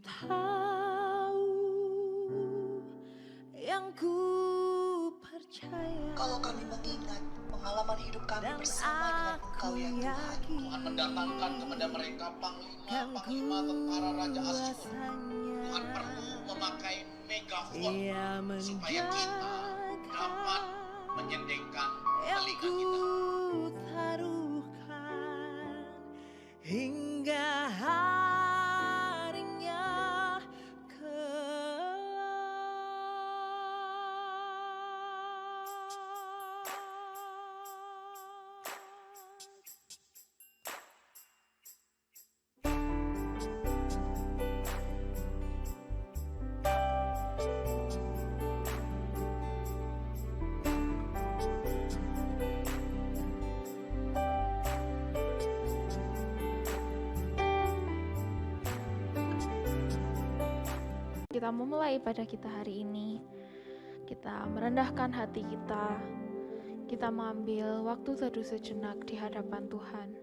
tahu yang ku percaya. Kalau kami mengingat pengalaman hidup kami bersama dengan Engkau ya Tuhan, Tuhan mendatangkan kepada mereka panglima tentara Raja Asyur. Tuhan perlu memakai megafon supaya kita dapat menyendengkan telinga kita. Taruhkan hingga harinya Kita memulai ibadah kita hari ini. Kita merendahkan hati kita. Kita mengambil waktu teduh sejenak di hadapan Tuhan.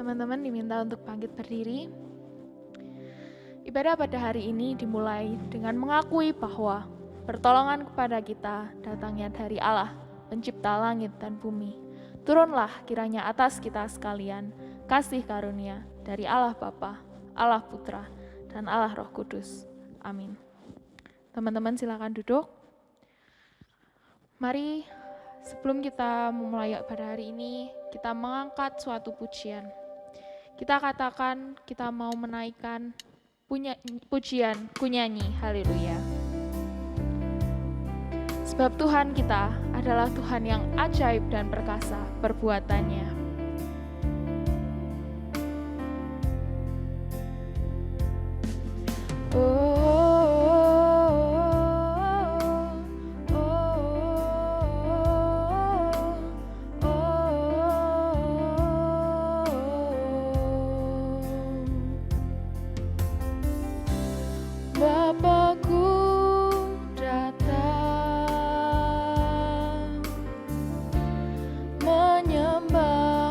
Teman-teman diminta untuk bangkit berdiri. Ibadah pada hari ini dimulai dengan mengakui bahwa pertolongan kepada kita datangnya dari Allah, pencipta langit dan bumi. Turunlah kiranya atas kita sekalian kasih karunia dari Allah Bapa, Allah Putra, dan Allah Roh Kudus. Amin. Teman-teman silakan duduk. Mari sebelum kita memulai pada hari ini, kita mengangkat suatu pujian. Kita katakan kita mau menaikkan pujian, kunyanyi, haleluya. Sebab Tuhan kita adalah Tuhan yang ajaib dan perkasa perbuatannya. Bapakku datang menyembah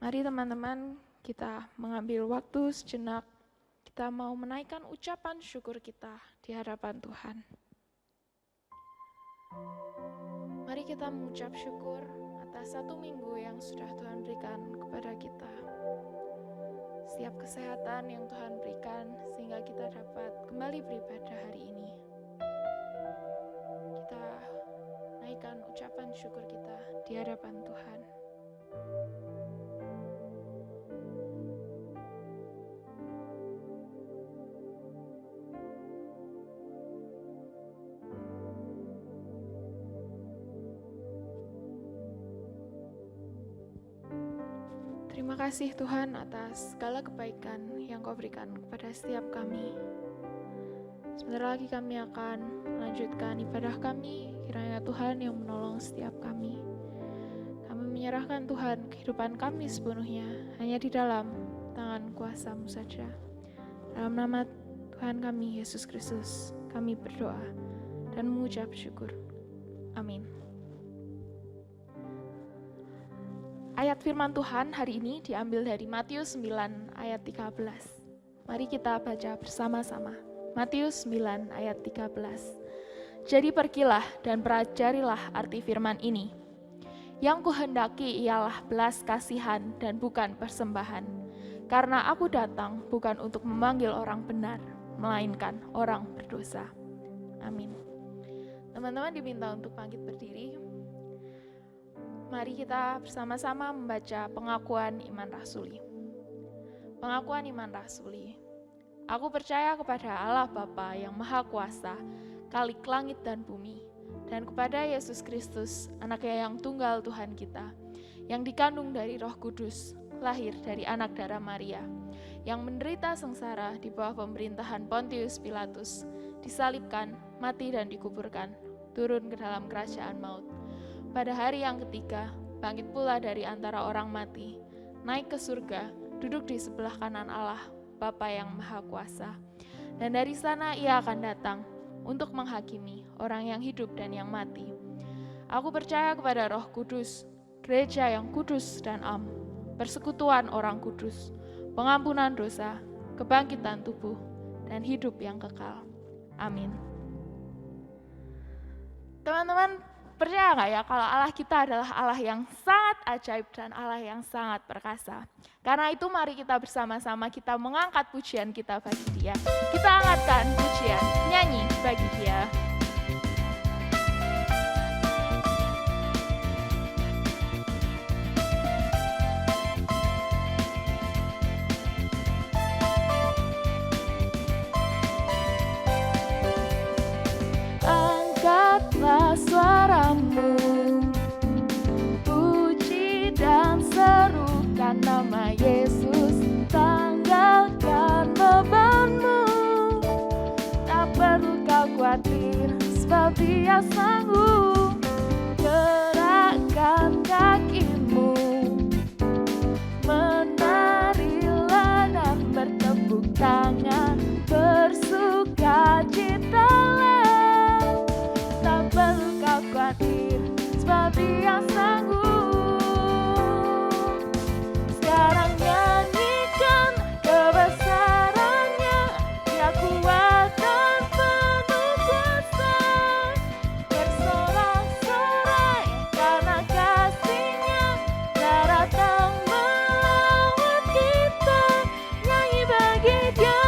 Mari teman-teman, kita mengambil waktu sejenak. Kita mau menaikkan ucapan syukur kita di hadapan Tuhan. Mari kita mengucap syukur atas 1 minggu yang sudah Tuhan berikan kepada kita. Setiap kesehatan yang Tuhan berikan sehingga kita dapat kembali beribadah hari ini. Kita naikkan ucapan syukur kita di hadapan Tuhan. Terima kasih Tuhan atas segala kebaikan yang Kau berikan kepada setiap kami. Sebentar lagi kami akan melanjutkan ibadah kami, kiranya Tuhan yang menolong setiap kami. Kami menyerahkan Tuhan kehidupan kami sepenuhnya, hanya di dalam tangan kuasa-Mu saja. Dalam nama Tuhan kami, Yesus Kristus, kami berdoa dan mengucap syukur. Amin. Ayat firman Tuhan hari ini diambil dari Matius 9 ayat 13. Mari kita baca bersama-sama. Matius 9 ayat 13. Jadi pergilah dan pelajarilah arti firman ini. Yang kuhendaki ialah belas kasihan dan bukan persembahan. Karena aku datang bukan untuk memanggil orang benar, melainkan orang berdosa. Amin. Teman-teman diminta untuk bangkit berdiri. Mari kita bersama-sama membaca pengakuan iman rasuli. Pengakuan iman rasuli. Aku percaya kepada Allah Bapa yang Maha Kuasa, Khalik langit dan bumi, dan kepada Yesus Kristus, Anaknya yang tunggal Tuhan kita, yang dikandung dari Roh Kudus, lahir dari anak darah Maria, yang menderita sengsara di bawah pemerintahan Pontius Pilatus, disalibkan, mati dan dikuburkan, turun ke dalam kerajaan maut. Pada hari yang ketiga, bangkit pula dari antara orang mati, naik ke surga, duduk di sebelah kanan Allah, Bapa yang Maha Kuasa. Dan dari sana Ia akan datang untuk menghakimi orang yang hidup dan yang mati. Aku percaya kepada Roh Kudus, gereja yang kudus dan am, persekutuan orang kudus, pengampunan dosa, kebangkitan tubuh, dan hidup yang kekal. Amin. Teman-teman, percaya nggak ya kalau Allah kita adalah Allah yang sangat ajaib dan Allah yang sangat perkasa. Karena itu mari kita bersama-sama kita mengangkat pujian kita bagi Dia. Kita angkatkan pujian, nyanyi bagi Dia. Angkatlah suaramu, puji dan serukan nama Yesus, tanggalkan bebanmu. Tak perlu kau khawatir, sebab Dia sanggup. Gerakkan kakimu, menarilah dan bertepuk tangan, bersukacitalah. Tak perlu kau khawatir, sebab Dia sanggup. Sekarang nyanyikan kebesarannya, Dia kuat dan penuh kuasa. Bersorak-sorai karena kasih-Nya, Dia datang melawat kita, nyanyi bagi Dia.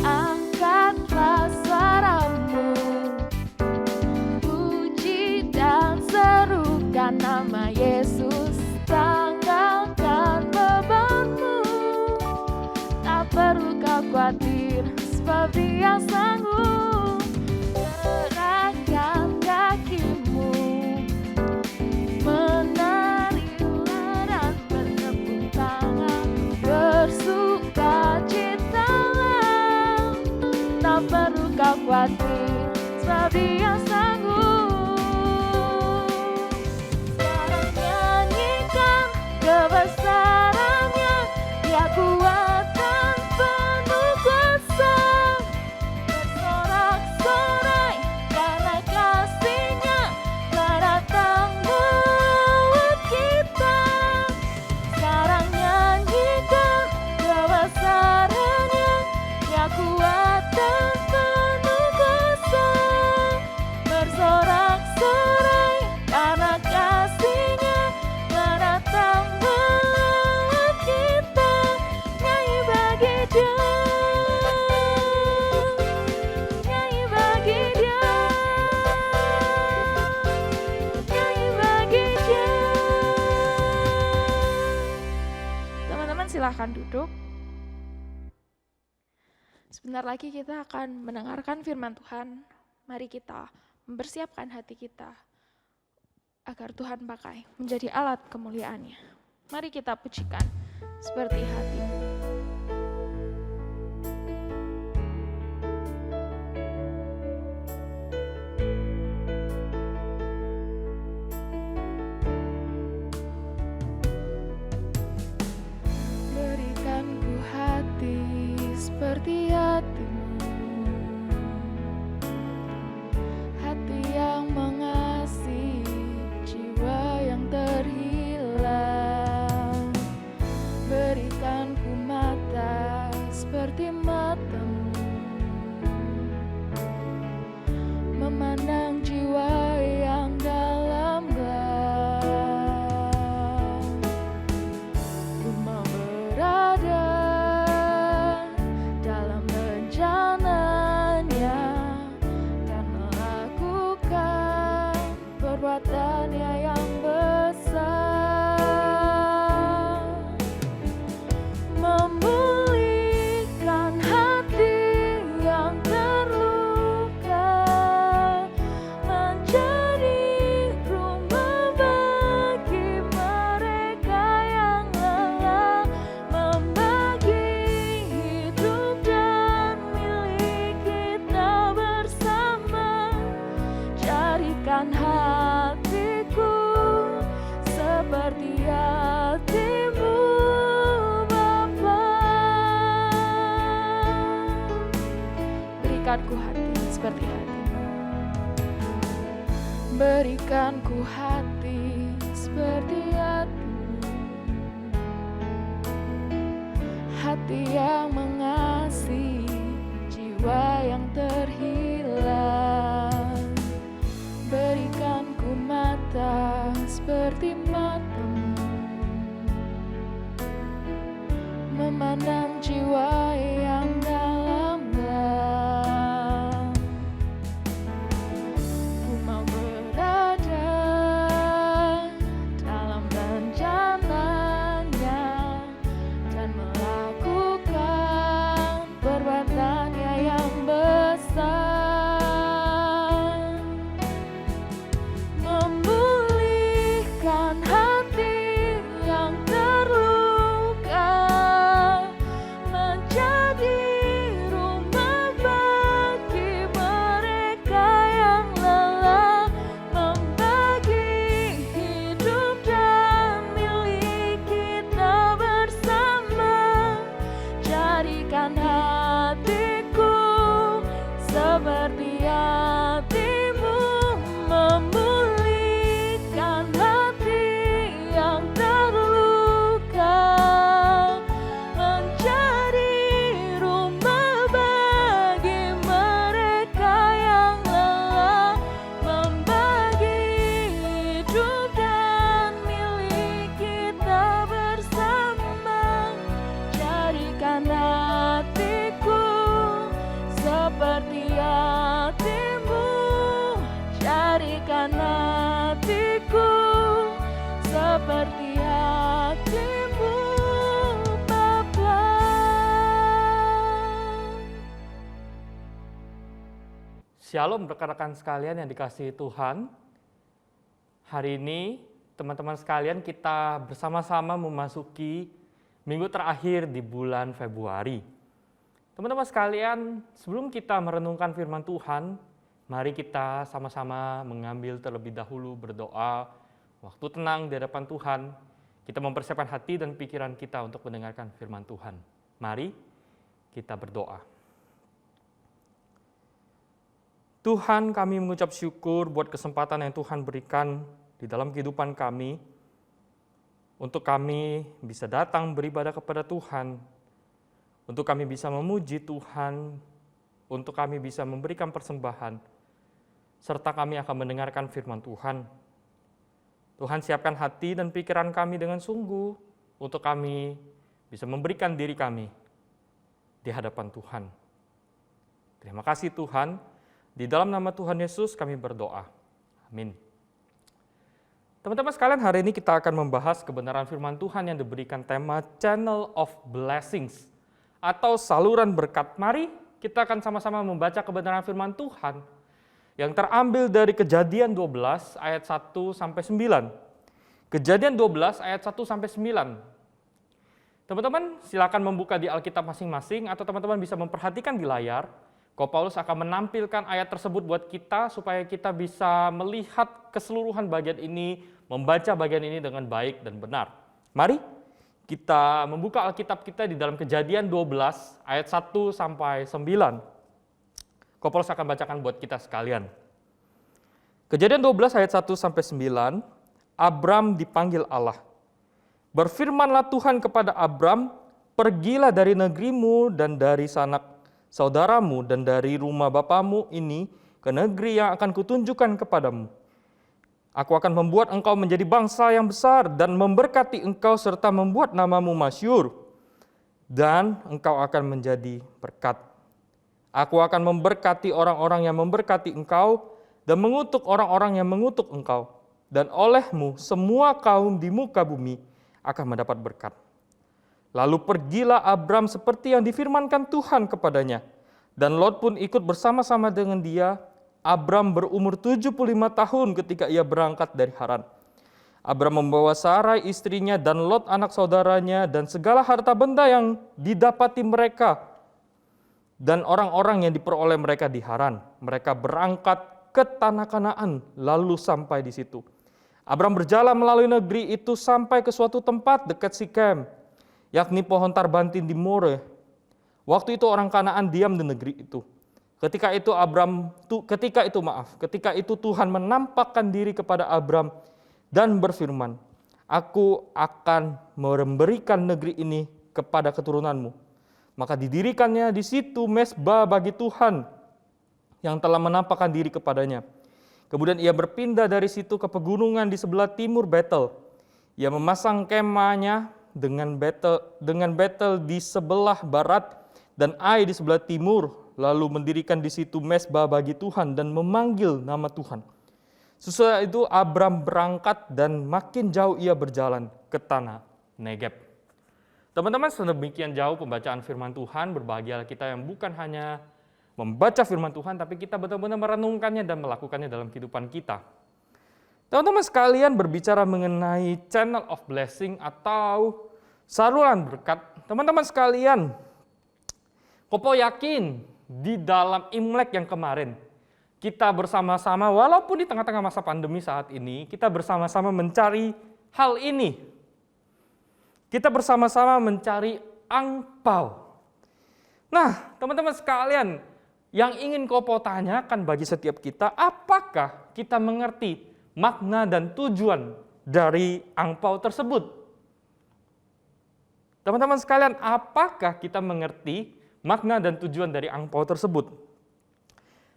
Angkatlah suaramu, puji dan serukan nama Yesus, tanggalkan bebanmu. Tak perlu kau khawatir, sebab Dia sanggup. Gerakkan kakimu, menarilah dan bertepuk tangan, bersukacitalah. Tak perlu kau khawatir, sebab Dia sanggup. Sekarang nyanyikan kebesarannya, Dia kuat dan penuh kuasa. Bersorak-sorai silahkan duduk. Sebentar lagi kita akan mendengarkan firman Tuhan. Mari kita mempersiapkan hati kita agar Tuhan pakai menjadi alat kemuliaan-Nya. Mari kita pujikan seperti hatimu. Berikan ku hati seperti hatimu, hati yang mengasihi, jiwa yang terhilang. Berikan ku mata seperti matamu, memandang jiwa yang dalam gelap. Ku mau berada dalam rencananya dan melakukan perbuatannya yang besar, memulihkan hati yang terluka, menjadi rumah bagi mereka yang lelah, membagi hidup dan milik kita bersama. Jadikan hatiku seperti hatimu, Bapa. Berikan ku hati seperti hatimu. Berikan ku hati seperti hatimu, hati yang mengasihi, jiwa yang terhilang. Berikan ku mata seperti matamu, memandang jiwa yang dalam gelap. Ku mau berada dalam rencananya dan melakukan perbuatannya yang besar, memulihkan hati yang terluka, menjadi rumah bagi mereka yang lelah, membagi hidup dan milik kita bersama. Jadikan hatiku seperti hatimu, memulihkan hati yang terluka, menjadi rumah bagi mereka yang lelah, membagi hidup dan milik kita bersama. Jadikan hatiku seperti hatimu, jadikan hatiku seperti hatimu, Bapa. Shalom rekan-rekan sekalian yang dikasihi Tuhan. Hari ini teman-teman sekalian kita bersama-sama memasuki minggu terakhir di bulan Februari. Teman-teman sekalian, sebelum kita merenungkan firman Tuhan, mari kita sama-sama mengambil terlebih dahulu berdoa, waktu tenang di hadapan Tuhan. Kita mempersiapkan hati dan pikiran kita untuk mendengarkan firman Tuhan. Mari kita berdoa. Tuhan, kami mengucap syukur buat kesempatan yang Tuhan berikan di dalam kehidupan kami, untuk kami bisa datang beribadah kepada Tuhan, untuk kami bisa memuji Tuhan, untuk kami bisa memberikan persembahan, serta kami akan mendengarkan firman Tuhan. Tuhan, siapkan hati dan pikiran kami dengan sungguh, untuk kami bisa memberikan diri kami di hadapan Tuhan. Terima kasih Tuhan, di dalam nama Tuhan Yesus kami berdoa. Amin. Teman-teman sekalian, hari ini kita akan membahas kebenaran firman Tuhan yang diberikan tema Channel of Blessings atau saluran berkat. Mari kita akan sama-sama membaca kebenaran firman Tuhan yang terambil dari Kejadian 12 ayat 1 sampai 9. Kejadian 12 ayat 1 sampai 9. Teman-teman silakan membuka di Alkitab masing-masing atau teman-teman bisa memperhatikan di layar. Ko Paulus akan menampilkan ayat tersebut buat kita supaya kita bisa melihat keseluruhan bagian ini, membaca bagian ini dengan baik dan benar. Mari kita membuka Alkitab kita di dalam Kejadian 12 ayat 1 sampai 9. Ko Paulus akan bacakan buat kita sekalian. Kejadian 12 ayat 1 sampai 9, Abram dipanggil Allah. Berfirmanlah Tuhan kepada Abram, pergilah dari negerimu dan dari sanak saudaramu dan dari rumah bapamu ini ke negeri yang akan kutunjukkan kepadamu. Aku akan membuat engkau menjadi bangsa yang besar dan memberkati engkau serta membuat namamu masyhur, dan engkau akan menjadi berkat. Aku akan memberkati orang-orang yang memberkati engkau dan mengutuk orang-orang yang mengutuk engkau, dan olehmu semua kaum di muka bumi akan mendapat berkat. Lalu pergilah Abram seperti yang difirmankan Tuhan kepadanya, dan Lot pun ikut bersama-sama dengan dia. Abram berumur 75 tahun ketika ia berangkat dari Haran. Abram membawa Sarai istrinya dan Lot anak saudaranya dan segala harta benda yang didapati mereka dan orang-orang yang diperoleh mereka di Haran. Mereka berangkat ke tanah Kanaan lalu sampai di situ. Abram berjalan melalui negeri itu sampai ke suatu tempat dekat Sikem, yakni pohon tarbantin di More. Waktu itu orang Kanaan diam di negeri itu. Ketika itu Tuhan menampakkan diri kepada Abram dan berfirman, Aku akan memberikan negeri ini kepada keturunanmu. Maka didirikannya di situ mezbah bagi Tuhan yang telah menampakkan diri kepadanya. Kemudian ia berpindah dari situ ke pegunungan di sebelah timur Betel. Ia memasang kemahnya dengan Betel di sebelah barat dan Ai di sebelah timur, lalu mendirikan di situ mezbah bagi Tuhan dan memanggil nama Tuhan. Sesudah itu Abram berangkat dan makin jauh ia berjalan ke tanah Negeb. Teman-teman, sedemikian jauh pembacaan firman Tuhan. Berbahagialah kita yang bukan hanya membaca firman Tuhan, tapi kita benar-benar merenungkannya dan melakukannya dalam kehidupan kita. Teman-teman sekalian, berbicara mengenai channel of blessing atau saluran berkat. Teman-teman sekalian, Kopo yakin di dalam Imlek yang kemarin, kita bersama-sama, walaupun di tengah-tengah masa pandemi saat ini, kita bersama-sama mencari hal ini. Kita bersama-sama mencari angpau. Nah, teman-teman sekalian, yang ingin Kopo tanyakan bagi setiap kita, apakah kita mengerti makna dan tujuan dari angpau tersebut? Teman-teman sekalian, apakah kita mengerti makna dan tujuan dari angpau tersebut?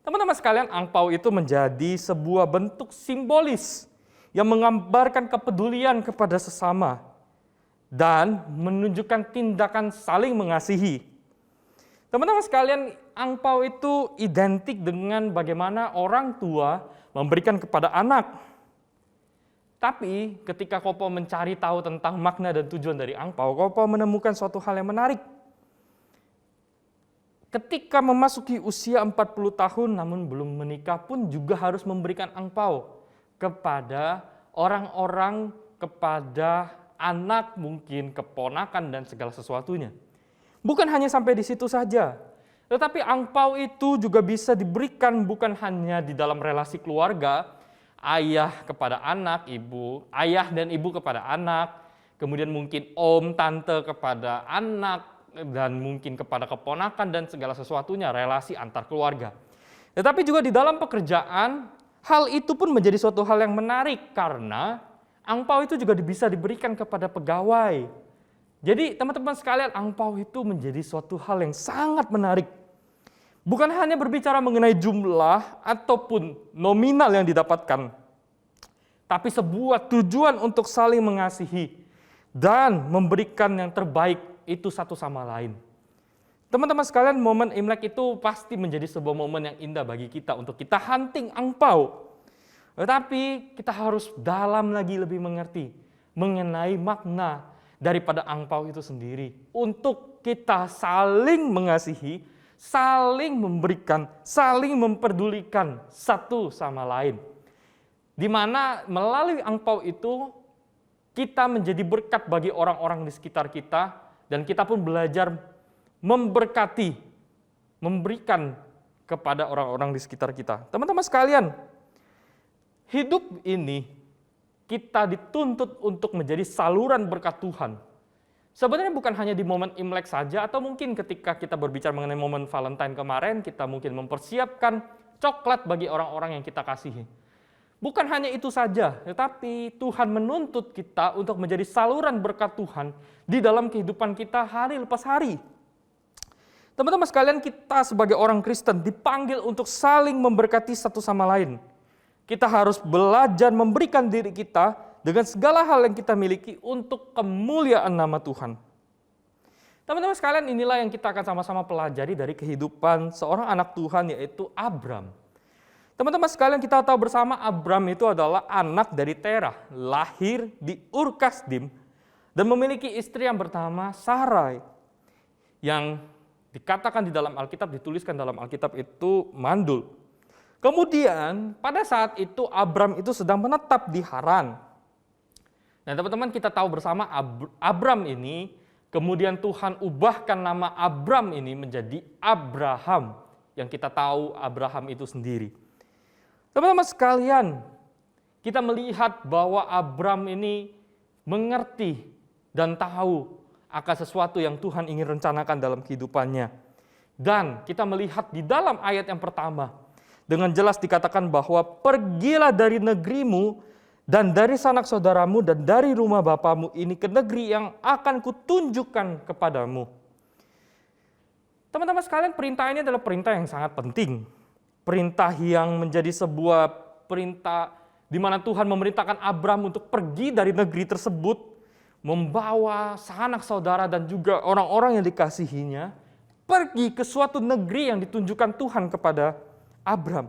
Teman-teman sekalian, angpau itu menjadi sebuah bentuk simbolis yang menggambarkan kepedulian kepada sesama dan menunjukkan tindakan saling mengasihi. Teman-teman sekalian, angpau itu identik dengan bagaimana orang tua memberikan kepada anak. Tapi ketika Kopo mencari tahu tentang makna dan tujuan dari angpau, Kopo menemukan suatu hal yang menarik. Ketika memasuki usia 40 tahun namun belum menikah pun juga harus memberikan angpau kepada orang-orang, kepada anak, mungkin keponakan dan segala sesuatunya. Bukan hanya sampai di situ saja, tetapi angpau itu juga bisa diberikan bukan hanya di dalam relasi keluarga, ayah kepada anak, ayah dan ibu kepada anak, kemudian mungkin om, tante kepada anak, dan mungkin kepada keponakan dan segala sesuatunya, relasi antar keluarga. Tetapi juga di dalam pekerjaan, hal itu pun menjadi suatu hal yang menarik karena angpau itu juga bisa diberikan kepada pegawai. Jadi teman-teman sekalian, angpau itu menjadi suatu hal yang sangat menarik. Bukan hanya berbicara mengenai jumlah ataupun nominal yang didapatkan, tapi sebuah tujuan untuk saling mengasihi dan memberikan yang terbaik itu satu sama lain. Teman-teman sekalian, momen Imlek itu pasti menjadi sebuah momen yang indah bagi kita untuk kita hunting angpau. Tetapi kita harus dalam lagi lebih mengerti mengenai makna daripada angpau itu sendiri. Untuk kita saling mengasihi, saling memberikan, saling memperdulikan satu sama lain. Di mana melalui angpau itu kita menjadi berkat bagi orang-orang di sekitar kita, dan kita pun belajar memberkati, memberikan kepada orang-orang di sekitar kita. Teman-teman sekalian, hidup ini kita dituntut untuk menjadi saluran berkat Tuhan. Sebenarnya bukan hanya di momen Imlek saja, atau mungkin ketika kita berbicara mengenai momen Valentine kemarin, kita mungkin mempersiapkan coklat bagi orang-orang yang kita kasihi. Bukan hanya itu saja, tetapi Tuhan menuntut kita untuk menjadi saluran berkat Tuhan di dalam kehidupan kita hari lepas hari. Teman-teman sekalian, kita sebagai orang Kristen dipanggil untuk saling memberkati satu sama lain. Kita harus belajar memberikan diri kita dengan segala hal yang kita miliki untuk kemuliaan nama Tuhan. Teman-teman sekalian, inilah yang kita akan sama-sama pelajari dari kehidupan seorang anak Tuhan, yaitu Abram. Teman-teman sekalian, kita tahu bersama Abram itu adalah anak dari Terah, lahir di Ur Kasdim, dan memiliki istri yang bernama Sarai, yang dikatakan di dalam Alkitab, dituliskan dalam Alkitab itu mandul. Kemudian pada saat itu Abram itu sedang menetap di Haran. Nah teman-teman, kita tahu bersama Abram ini, kemudian Tuhan ubahkan nama Abram ini menjadi Abraham, yang kita tahu Abraham itu sendiri. Teman-teman sekalian, kita melihat bahwa Abram ini mengerti dan tahu akan sesuatu yang Tuhan ingin rencanakan dalam kehidupannya. Dan kita melihat di dalam ayat yang pertama, dengan jelas dikatakan bahwa pergilah dari negerimu dan dari sanak saudaramu dan dari rumah bapamu ini ke negeri yang akan kutunjukkan kepadamu. Teman-teman sekalian, perintah ini adalah perintah yang sangat penting. Perintah yang menjadi sebuah perintah di mana Tuhan memerintahkan Abram untuk pergi dari negeri tersebut, membawa sanak saudara dan juga orang-orang yang dikasihinya, pergi ke suatu negeri yang ditunjukkan Tuhan kepada Abram.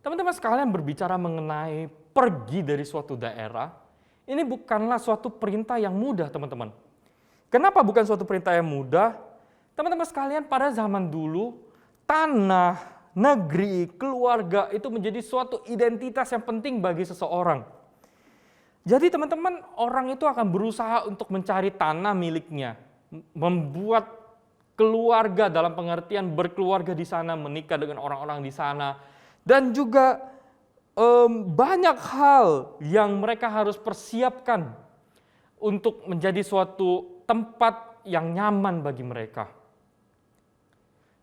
Teman-teman sekalian, berbicara mengenai pergi dari suatu daerah, ini bukanlah suatu perintah yang mudah, teman-teman. Kenapa bukan suatu perintah yang mudah? Teman-teman sekalian, pada zaman dulu, tanah, negeri, keluarga itu menjadi suatu identitas yang penting bagi seseorang. Jadi teman-teman, orang itu akan berusaha untuk mencari tanah miliknya, membuat keluarga dalam pengertian berkeluarga di sana, menikah dengan orang-orang di sana, dan juga banyak hal yang mereka harus persiapkan untuk menjadi suatu tempat yang nyaman bagi mereka.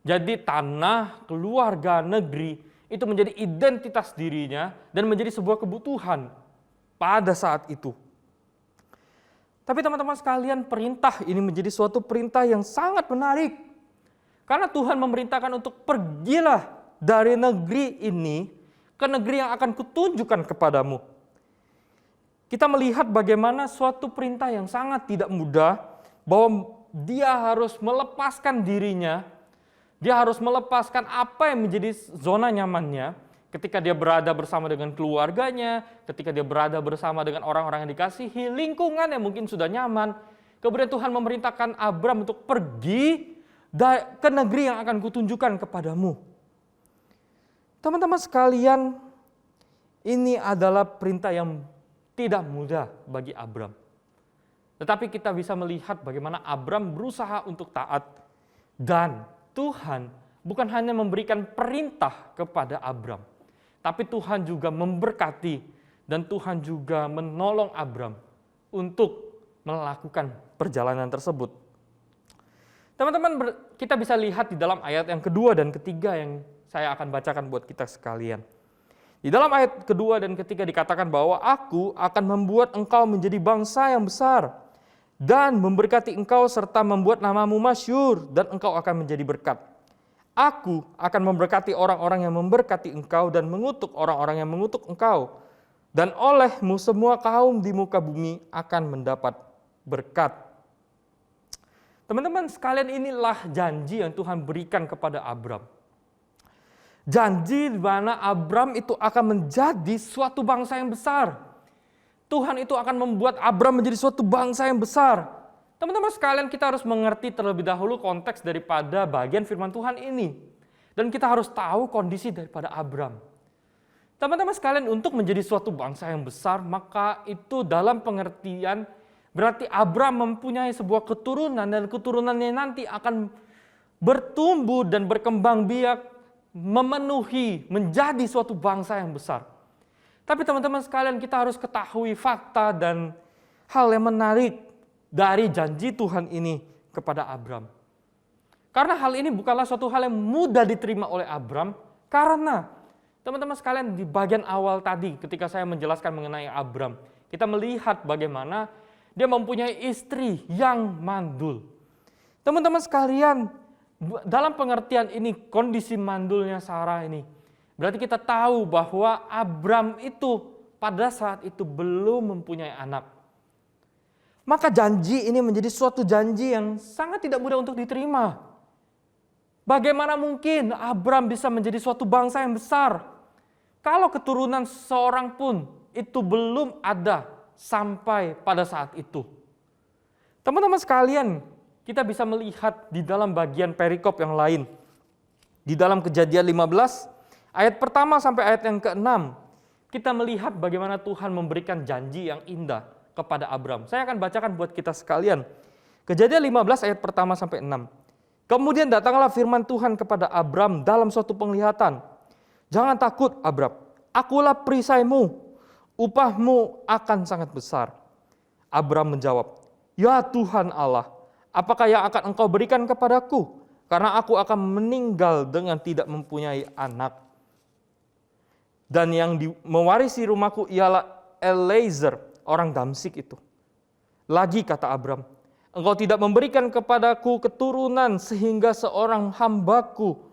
Jadi tanah, keluarga, negeri itu menjadi identitas dirinya dan menjadi sebuah kebutuhan pada saat itu. Tapi teman-teman sekalian, perintah ini menjadi suatu perintah yang sangat menarik. Karena Tuhan memerintahkan untuk pergilah dari negeri ini ke negeri yang akan kutunjukkan kepadamu. Kita melihat bagaimana suatu perintah yang sangat tidak mudah, bahwa dia harus melepaskan dirinya, dia harus melepaskan apa yang menjadi zona nyamannya, ketika dia berada bersama dengan keluarganya, ketika dia berada bersama dengan orang-orang yang dikasihi, lingkungan yang mungkin sudah nyaman. Kemudian Tuhan memerintahkan Abram untuk pergi ke negeri yang akan kutunjukkan kepadamu. Teman-teman sekalian, ini adalah perintah yang tidak mudah bagi Abram. Tetapi kita bisa melihat bagaimana Abram berusaha untuk taat. Dan Tuhan bukan hanya memberikan perintah kepada Abram, tapi Tuhan juga memberkati dan Tuhan juga menolong Abram untuk melakukan perjalanan tersebut. Teman-teman, kita bisa lihat di dalam ayat yang kedua dan ketiga yang saya akan bacakan buat kita sekalian. Di dalam ayat kedua dan ketiga dikatakan bahwa aku akan membuat engkau menjadi bangsa yang besar dan memberkati engkau serta membuat namamu masyhur dan engkau akan menjadi berkat. Aku akan memberkati orang-orang yang memberkati engkau dan mengutuk orang-orang yang mengutuk engkau. Dan olehmu semua kaum di muka bumi akan mendapat berkat. Teman-teman sekalian, inilah janji yang Tuhan berikan kepada Abram. Janji di mana Abram itu akan menjadi suatu bangsa yang besar. Tuhan itu akan membuat Abram menjadi suatu bangsa yang besar. Teman-teman sekalian, kita harus mengerti terlebih dahulu konteks daripada bagian firman Tuhan ini. Dan kita harus tahu kondisi daripada Abram. Teman-teman sekalian, untuk menjadi suatu bangsa yang besar, maka itu dalam pengertian berarti Abram mempunyai sebuah keturunan, dan keturunannya nanti akan bertumbuh dan berkembang biak, memenuhi, menjadi suatu bangsa yang besar. Tapi teman-teman sekalian, kita harus ketahui fakta dan hal yang menarik dari janji Tuhan ini kepada Abram. Karena hal ini bukanlah suatu hal yang mudah diterima oleh Abram, karena teman-teman sekalian, di bagian awal tadi ketika saya menjelaskan mengenai Abram, kita melihat bagaimana dia mempunyai istri yang mandul. Teman-teman sekalian, dalam pengertian ini, kondisi mandulnya Sarah ini, berarti kita tahu bahwa Abram itu pada saat itu belum mempunyai anak. Maka janji ini menjadi suatu janji yang sangat tidak mudah untuk diterima. Bagaimana mungkin Abram bisa menjadi suatu bangsa yang besar kalau keturunan seorang pun itu belum ada sampai pada saat itu? Teman-teman sekalian, kita bisa melihat di dalam bagian perikop yang lain. Di dalam Kejadian 15, ayat pertama sampai ayat yang ke-6, kita melihat bagaimana Tuhan memberikan janji yang indah kepada Abram. Saya akan bacakan buat kita sekalian. Kejadian 15 ayat pertama sampai 6. Kemudian datanglah firman Tuhan kepada Abram dalam suatu penglihatan. Jangan takut Abram, akulah perisaimu, upahmu akan sangat besar. Abram menjawab, ya Tuhan Allah, apakah yang akan engkau berikan kepadaku? Karena aku akan meninggal dengan tidak mempunyai anak. Dan yang mewarisi rumahku ialah Eliezer, orang Damsik itu. Lagi kata Abram, engkau tidak memberikan kepadaku keturunan sehingga seorang hambaku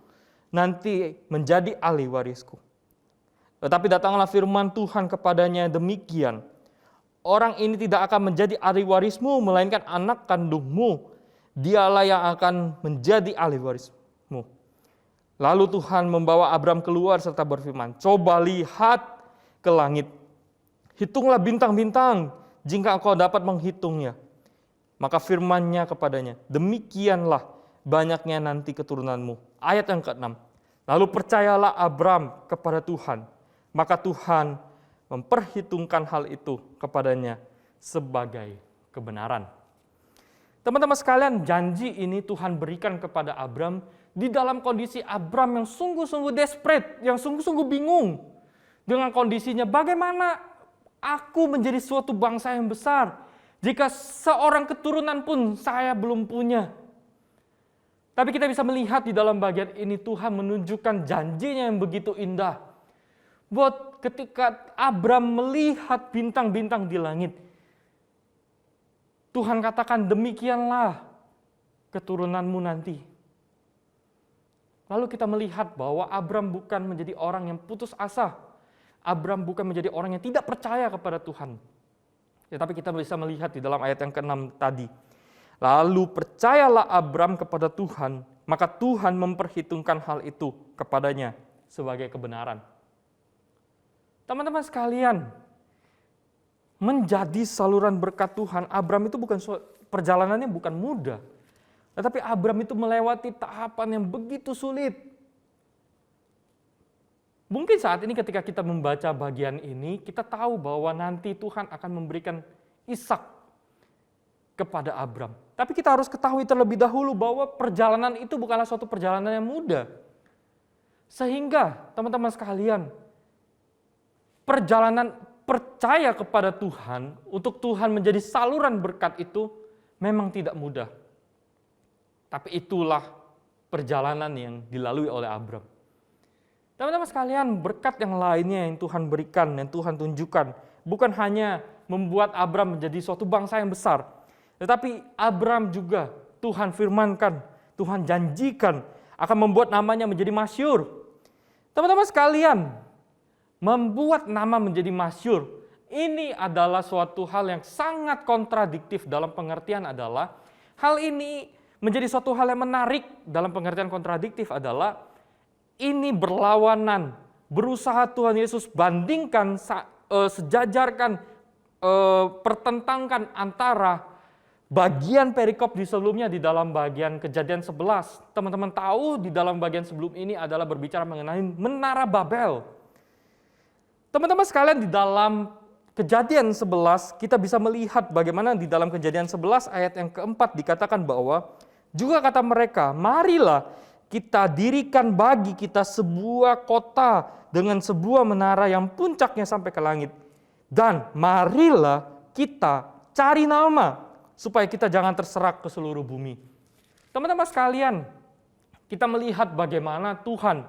nanti menjadi ahli warisku. Tetapi datanglah firman Tuhan kepadanya demikian, orang ini tidak akan menjadi ahli warismu, melainkan anak kandungmu, dialah yang akan menjadi ahli warismu. Lalu Tuhan membawa Abram keluar serta berfirman, coba lihat ke langit, hitunglah bintang-bintang, jika engkau dapat menghitungnya. Maka firman-Nya kepadanya, demikianlah banyaknya nanti keturunanmu. Ayat yang ke-6. Lalu percayalah Abram kepada Tuhan, maka Tuhan memperhitungkan hal itu kepadanya sebagai kebenaran. Teman-teman sekalian, janji ini Tuhan berikan kepada Abram di dalam kondisi Abram yang sungguh-sungguh desperate, yang sungguh-sungguh bingung dengan kondisinya. Bagaimana aku menjadi suatu bangsa yang besar jika seorang keturunan pun saya belum punya? Tapi kita bisa melihat di dalam bagian ini Tuhan menunjukkan janjinya yang begitu indah. Buat ketika Abram melihat bintang-bintang di langit, Tuhan katakan demikianlah keturunanmu nanti. Lalu kita melihat bahwa Abram bukan menjadi orang yang putus asa. Abram bukan menjadi orang yang tidak percaya kepada Tuhan. Tetapi kita bisa melihat di dalam ayat yang ke-6 tadi. Lalu percayalah Abram kepada Tuhan, maka Tuhan memperhitungkan hal itu kepadanya sebagai kebenaran. Teman-teman sekalian, menjadi saluran berkat Tuhan, Abram itu perjalanannya bukan mudah. Tetapi Abram itu melewati tahapan yang begitu sulit. Mungkin saat ini ketika kita membaca bagian ini, kita tahu bahwa nanti Tuhan akan memberikan Ishak kepada Abram. Tapi kita harus ketahui terlebih dahulu bahwa perjalanan itu bukanlah suatu perjalanan yang mudah. Sehingga teman-teman sekalian, perjalanan percaya kepada Tuhan, untuk Tuhan menjadi saluran berkat itu memang tidak mudah. Tapi itulah perjalanan yang dilalui oleh Abram. Teman-teman sekalian, berkat yang lainnya yang Tuhan berikan, yang Tuhan tunjukkan, bukan hanya membuat Abram menjadi suatu bangsa yang besar, tetapi Abram juga Tuhan firmankan, Tuhan janjikan akan membuat namanya menjadi masyhur. Teman-teman sekalian, membuat nama menjadi masyhur, ini adalah suatu hal yang sangat kontradiktif. Dalam pengertian adalah, hal ini menjadi suatu hal yang menarik dalam pengertian kontradiktif adalah, ini berlawanan, berusaha Tuhan Yesus bandingkan, sejajarkan, pertentangkan antara bagian perikop di sebelumnya di dalam bagian Kejadian 11. Teman-teman tahu di dalam bagian sebelum ini adalah berbicara mengenai Menara Babel. Teman-teman sekalian, di dalam Kejadian 11 kita bisa melihat bagaimana di dalam Kejadian 11 ayat yang keempat dikatakan bahwa juga kata mereka, marilah kita dirikan bagi kita sebuah kota dengan sebuah menara yang puncaknya sampai ke langit. Dan marilah kita cari nama supaya kita jangan terserak ke seluruh bumi. Teman-teman sekalian, kita melihat bagaimana Tuhan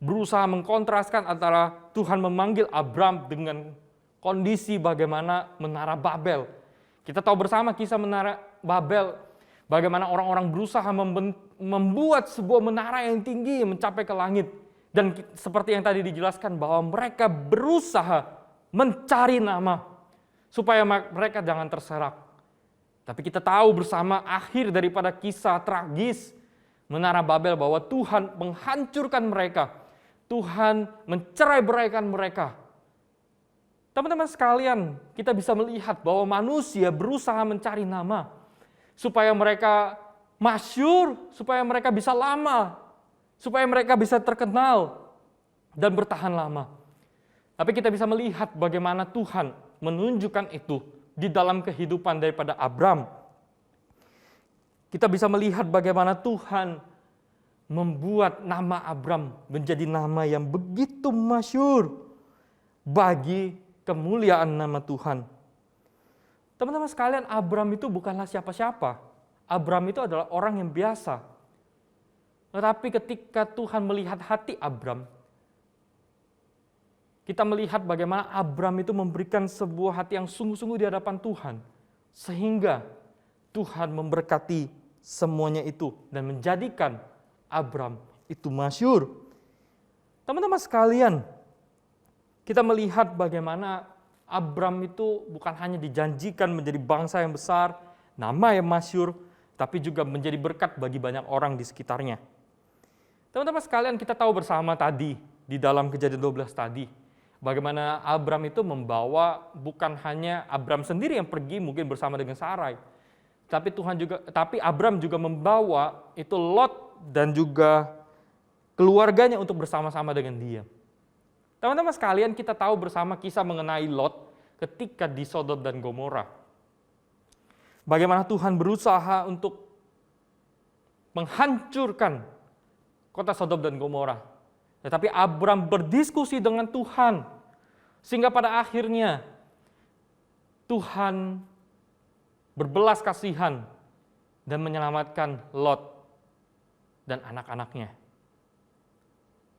berusaha mengkontraskan antara Tuhan memanggil Abram dengan kondisi bagaimana Menara Babel. Kita tahu bersama kisah Menara Babel, bagaimana orang-orang berusaha membuat sebuah menara yang tinggi mencapai ke langit. Dan seperti yang tadi dijelaskan bahwa mereka berusaha mencari nama supaya mereka jangan terserak. Tapi kita tahu bersama akhir daripada kisah tragis Menara Babel bahwa Tuhan menghancurkan mereka. Tuhan mencerai-beraikan mereka. Teman-teman sekalian, kita bisa melihat bahwa manusia berusaha mencari nama supaya mereka masyhur, supaya mereka bisa lama, supaya mereka bisa terkenal dan bertahan lama. Tapi kita bisa melihat bagaimana Tuhan menunjukkan itu di dalam kehidupan daripada Abram. Kita bisa melihat bagaimana Tuhan membuat nama Abram menjadi nama yang begitu masyhur bagi kemuliaan nama Tuhan. Teman-teman sekalian, Abram itu bukanlah siapa-siapa. Abram itu adalah orang yang biasa. Tetapi ketika Tuhan melihat hati Abram, kita melihat bagaimana Abram itu memberikan sebuah hati yang sungguh-sungguh di hadapan Tuhan. Sehingga Tuhan memberkati semuanya itu dan menjadikan Abram itu masyhur. Teman-teman sekalian, kita melihat bagaimana Abram itu bukan hanya dijanjikan menjadi bangsa yang besar, nama yang masyhur, tapi juga menjadi berkat bagi banyak orang di sekitarnya. Teman-teman sekalian, kita tahu bersama tadi, di dalam Kejadian 12 tadi, bagaimana Abram itu membawa bukan hanya Abram sendiri yang pergi mungkin bersama dengan Sarai, tapi Abram juga membawa itu Lot dan juga keluarganya untuk bersama-sama dengan dia. Teman-teman sekalian, kita tahu bersama kisah mengenai Lot ketika di Sodom dan Gomora. Bagaimana Tuhan berusaha untuk menghancurkan kota Sodom dan Gomora. Tetapi Abram berdiskusi dengan Tuhan. Sehingga pada akhirnya Tuhan berbelas kasihan dan menyelamatkan Lot dan anak-anaknya.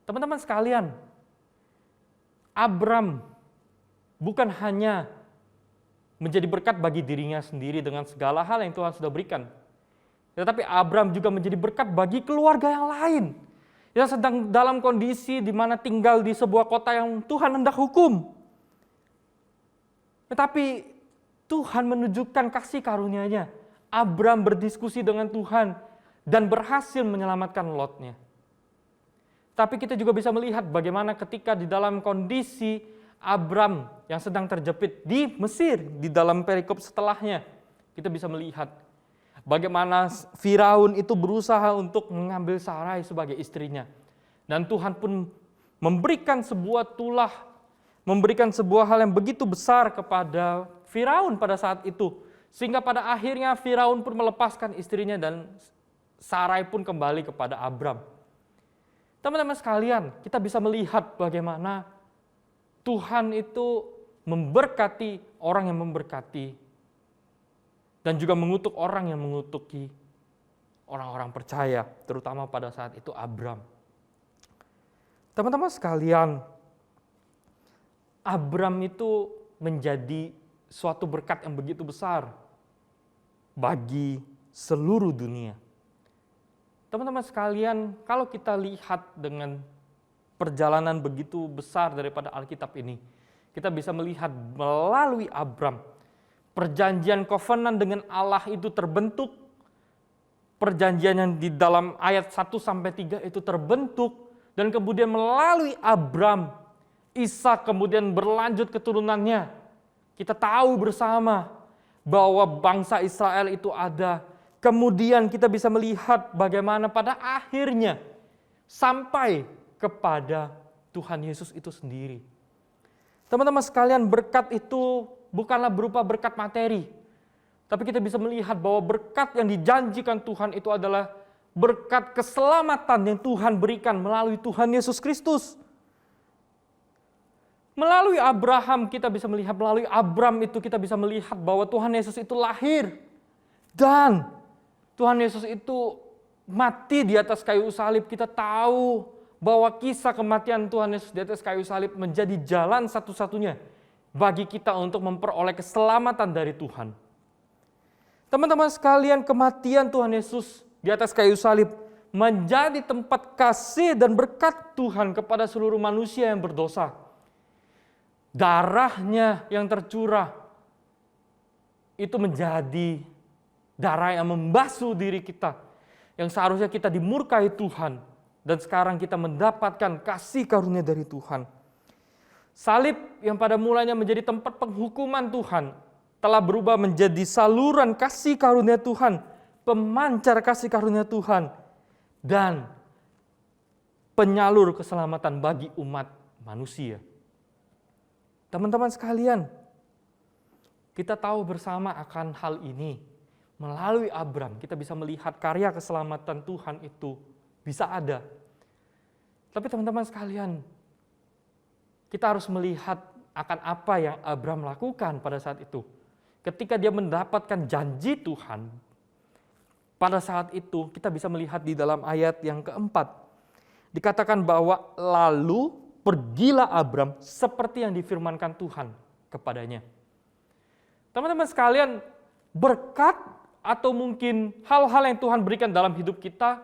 Teman-teman sekalian, Abram bukan hanya menjadi berkat bagi dirinya sendiri dengan segala hal yang Tuhan sudah berikan. Tetapi Abram juga menjadi berkat bagi keluarga yang lain yang sedang dalam kondisi di mana tinggal di sebuah kota yang Tuhan hendak hukum. Tetapi Tuhan menunjukkan kasih karunia-Nya. Abram berdiskusi dengan Tuhan dan berhasil menyelamatkan Lotnya. Tapi kita juga bisa melihat bagaimana ketika di dalam kondisi Abram yang sedang terjepit di Mesir, di dalam perikop setelahnya, kita bisa melihat bagaimana Firaun itu berusaha untuk mengambil Sarai sebagai istrinya. Dan Tuhan pun memberikan sebuah tulah, memberikan sebuah hal yang begitu besar kepada Firaun pada saat itu. Sehingga pada akhirnya Firaun pun melepaskan istrinya dan Sarai pun kembali kepada Abram. Teman-teman sekalian, kita bisa melihat bagaimana Tuhan itu memberkati orang yang memberkati dan juga mengutuk orang yang mengutuki orang-orang percaya, terutama pada saat itu Abram. Teman-teman sekalian, Abram itu menjadi suatu berkat yang begitu besar bagi seluruh dunia. Teman-teman sekalian, kalau kita lihat dengan perjalanan begitu besar daripada Alkitab ini, kita bisa melihat melalui Abram, perjanjian covenant dengan Allah itu terbentuk, perjanjian yang di dalam ayat 1-3 itu terbentuk, Dan kemudian melalui Abram, Ishak kemudian berlanjut keturunannya. Kita tahu bersama bahwa bangsa Israel itu ada. Kemudian kita bisa melihat bagaimana pada akhirnya sampai kepada Tuhan Yesus itu sendiri. Teman-teman sekalian, berkat itu bukanlah berupa berkat materi. Tapi kita bisa melihat bahwa berkat yang dijanjikan Tuhan itu adalah berkat keselamatan yang Tuhan berikan melalui Tuhan Yesus Kristus. Melalui Abraham kita bisa melihat, melalui Abram itu kita bisa melihat bahwa Tuhan Yesus itu lahir. Dan Tuhan Yesus itu mati di atas kayu salib. Kita tahu bahwa kisah kematian Tuhan Yesus di atas kayu salib menjadi jalan satu-satunya bagi kita untuk memperoleh keselamatan dari Tuhan. Teman-teman sekalian, kematian Tuhan Yesus di atas kayu salib menjadi tempat kasih dan berkat Tuhan kepada seluruh manusia yang berdosa. Darahnya yang tercurah itu menjadi darah yang membasuh diri kita, yang seharusnya kita dimurkai Tuhan, dan sekarang kita mendapatkan kasih karunia dari Tuhan. Salib yang pada mulanya menjadi tempat penghukuman Tuhan telah berubah menjadi saluran kasih karunia Tuhan, pemancar kasih karunia Tuhan, dan penyalur keselamatan bagi umat manusia. Teman-teman sekalian, kita tahu bersama akan hal ini. Melalui Abram, kita bisa melihat karya keselamatan Tuhan itu bisa ada. Tapi teman-teman sekalian, kita harus melihat akan apa yang Abram lakukan pada saat itu. Ketika dia mendapatkan janji Tuhan, pada saat itu kita bisa melihat di dalam ayat yang keempat. Dikatakan bahwa lalu pergilah Abram seperti yang difirmankan Tuhan kepadanya. Teman-teman sekalian, berkat atau mungkin hal-hal yang Tuhan berikan dalam hidup kita,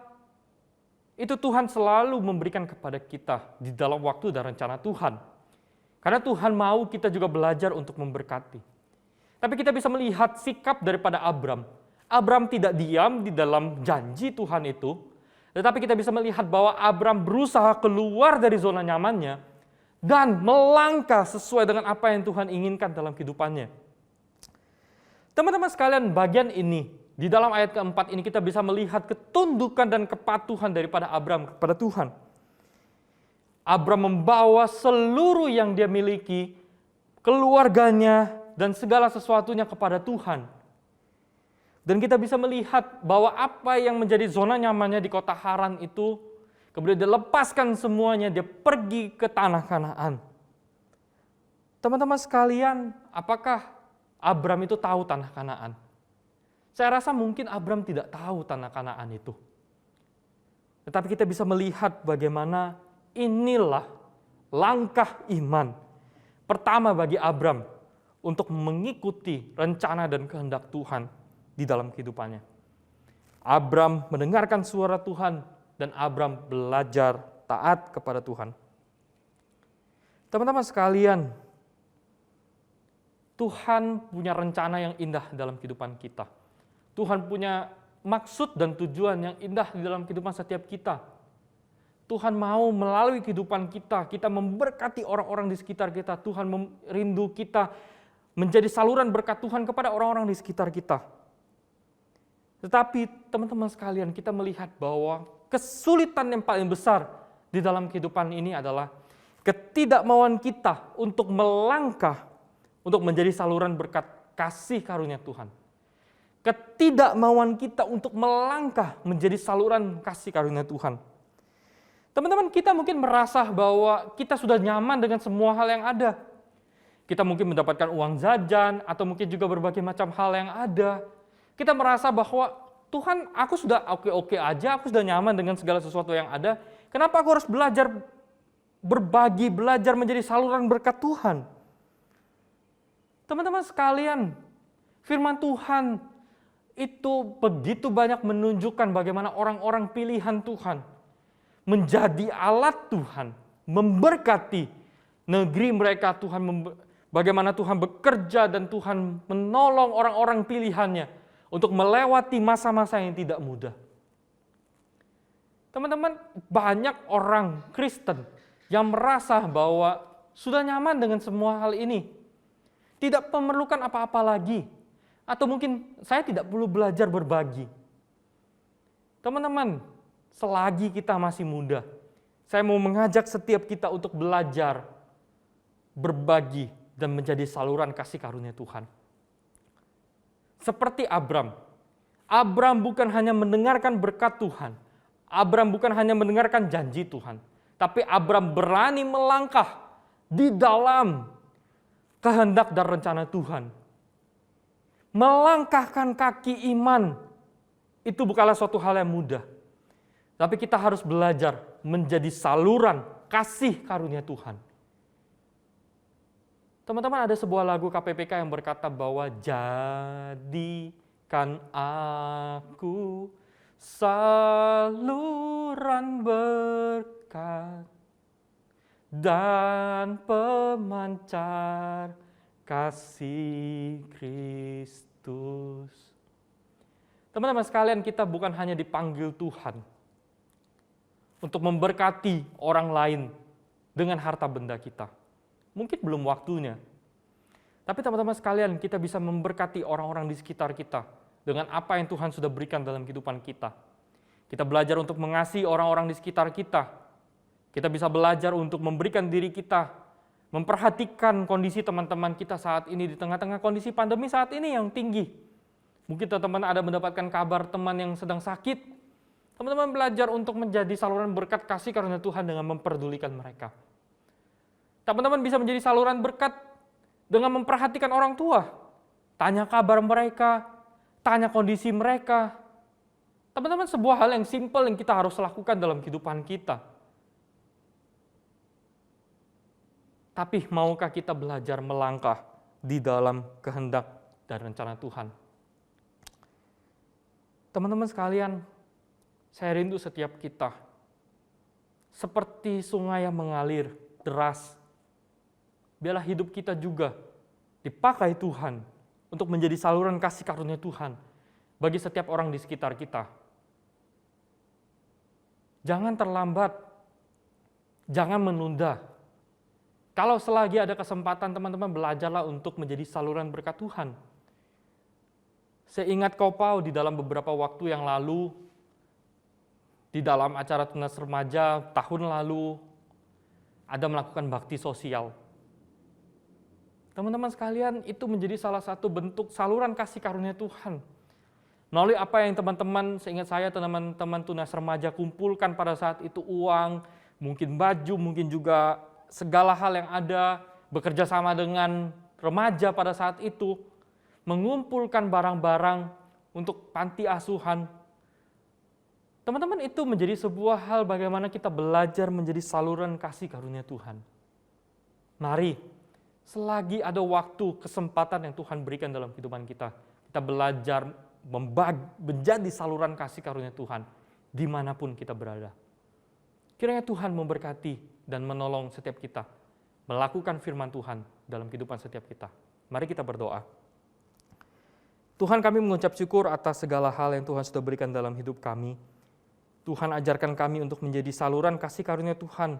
itu Tuhan selalu memberikan kepada kita di dalam waktu dan rencana Tuhan. Karena Tuhan mau kita juga belajar untuk memberkati. Tapi kita bisa melihat sikap daripada Abram. Abram tidak diam di dalam janji Tuhan itu, tetapi kita bisa melihat bahwa Abram berusaha keluar dari zona nyamannya dan melangkah sesuai dengan apa yang Tuhan inginkan dalam kehidupannya. Teman-teman sekalian, bagian ini, di dalam ayat keempat ini kita bisa melihat ketundukan dan kepatuhan daripada Abram kepada Tuhan. Abram membawa seluruh yang dia miliki, keluarganya, dan segala sesuatunya kepada Tuhan. Dan kita bisa melihat bahwa apa yang menjadi zona nyamannya di kota Haran itu, kemudian dia lepaskan semuanya, dia pergi ke tanah Kanaan. Teman-teman sekalian, apakah Abram itu tahu tanah Kanaan? Saya rasa mungkin Abram tidak tahu tanah Kanaan itu. Tetapi kita bisa melihat bagaimana inilah langkah iman pertama bagi Abram untuk mengikuti rencana dan kehendak Tuhan di dalam kehidupannya. Abram mendengarkan suara Tuhan dan Abram belajar taat kepada Tuhan. Teman-teman sekalian, Tuhan punya rencana yang indah dalam kehidupan kita. Tuhan punya maksud dan tujuan yang indah di dalam kehidupan setiap kita. Tuhan mau melalui kehidupan kita, kita memberkati orang-orang di sekitar kita. Tuhan rindu kita menjadi saluran berkat Tuhan kepada orang-orang di sekitar kita. Tetapi teman-teman sekalian, kita melihat bahwa kesulitan yang paling besar di dalam kehidupan ini adalah ketidakmauan kita untuk melangkah, untuk menjadi saluran berkat kasih karunia Tuhan. Ketidakmauan kita untuk melangkah menjadi saluran kasih karunia Tuhan. Teman-teman, kita mungkin merasa bahwa kita sudah nyaman dengan semua hal yang ada. Kita mungkin mendapatkan uang jajan, atau mungkin juga berbagai macam hal yang ada. Kita merasa bahwa Tuhan, aku sudah oke-oke aja, aku sudah nyaman dengan segala sesuatu yang ada. Kenapa aku harus belajar berbagi, belajar menjadi saluran berkat Tuhan? Teman-teman sekalian, firman Tuhan itu begitu banyak menunjukkan bagaimana orang-orang pilihan Tuhan menjadi alat Tuhan, memberkati negeri mereka. Bagaimana Tuhan bekerja dan Tuhan menolong orang-orang pilihannya untuk melewati masa-masa yang tidak mudah. Teman-teman, banyak orang Kristen yang merasa bahwa sudah nyaman dengan semua hal ini. Tidak memerlukan apa-apa lagi. Atau mungkin saya tidak perlu belajar berbagi. Teman-teman, selagi kita masih muda, saya mau mengajak setiap kita untuk belajar, berbagi, dan menjadi saluran kasih karunia Tuhan. Seperti Abram. Abram bukan hanya mendengarkan berkat Tuhan. Abram bukan hanya mendengarkan janji Tuhan. Tapi Abram berani melangkah di dalam kehendak dan rencana Tuhan. Melangkahkan kaki iman itu bukanlah suatu hal yang mudah. Tapi kita harus belajar menjadi saluran kasih karunia Tuhan. Teman-teman, ada sebuah lagu KPPK yang berkata bahwa jadikan aku saluran berkat dan pemancar kasih Kristus. Teman-teman sekalian, kita bukan hanya dipanggil Tuhan untuk memberkati orang lain dengan harta benda kita. Mungkin belum waktunya. Tapi teman-teman sekalian, kita bisa memberkati orang-orang di sekitar kita dengan apa yang Tuhan sudah berikan dalam kehidupan kita. Kita belajar untuk mengasihi orang-orang di sekitar kita. Kita bisa belajar untuk memberikan diri kita, memperhatikan kondisi teman-teman kita saat ini di tengah-tengah kondisi pandemi saat ini yang tinggi. Mungkin teman-teman ada mendapatkan kabar teman yang sedang sakit. Teman-teman belajar untuk menjadi saluran berkat kasih karunia Tuhan dengan memperdulikan mereka. Teman-teman bisa menjadi saluran berkat dengan memperhatikan orang tua. Tanya kabar mereka, tanya kondisi mereka. Teman-teman, sebuah hal yang simpel yang kita harus lakukan dalam kehidupan kita. Tapi maukah kita belajar melangkah di dalam kehendak dan rencana Tuhan? Teman-teman sekalian, saya rindu setiap kita seperti sungai yang mengalir deras. Biarlah hidup kita juga dipakai Tuhan untuk menjadi saluran kasih karunia Tuhan bagi setiap orang di sekitar kita. Jangan terlambat, jangan menunda. Kalau selagi ada kesempatan, teman-teman belajarlah untuk menjadi saluran berkat Tuhan. Saya ingat Kopau di dalam beberapa waktu yang lalu, di dalam acara Tunas Remaja tahun lalu, ada melakukan bakti sosial. Teman-teman sekalian, itu menjadi salah satu bentuk saluran kasih karunia Tuhan. Melalui apa yang teman-teman, seingat saya teman-teman Tunas Remaja kumpulkan pada saat itu, uang, mungkin baju, mungkin juga segala hal yang ada, bekerja sama dengan remaja pada saat itu, mengumpulkan barang-barang untuk panti asuhan. Teman-teman, itu menjadi sebuah hal bagaimana kita belajar menjadi saluran kasih karunia Tuhan. Mari, selagi ada waktu, kesempatan yang Tuhan berikan dalam kehidupan kita, kita belajar menjadi saluran kasih karunia Tuhan dimanapun kita berada. Kiranya Tuhan memberkati dan menolong setiap kita melakukan firman Tuhan dalam kehidupan setiap kita. Mari kita berdoa. Tuhan, kami mengucap syukur atas segala hal yang Tuhan sudah berikan dalam hidup kami. Tuhan, ajarkan kami untuk menjadi saluran kasih karunia Tuhan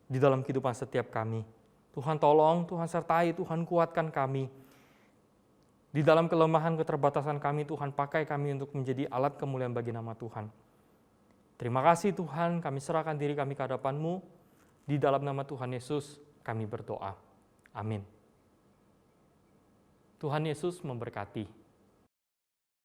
di dalam kehidupan setiap kami. Tuhan tolong, Tuhan sertai, Tuhan kuatkan kami. Di dalam kelemahan keterbatasan kami, Tuhan pakai kami untuk menjadi alat kemuliaan bagi nama Tuhan. Terima kasih Tuhan, kami serahkan diri kami ke hadapan-Mu. Di dalam nama Tuhan Yesus kami berdoa. Amin. Tuhan Yesus memberkati.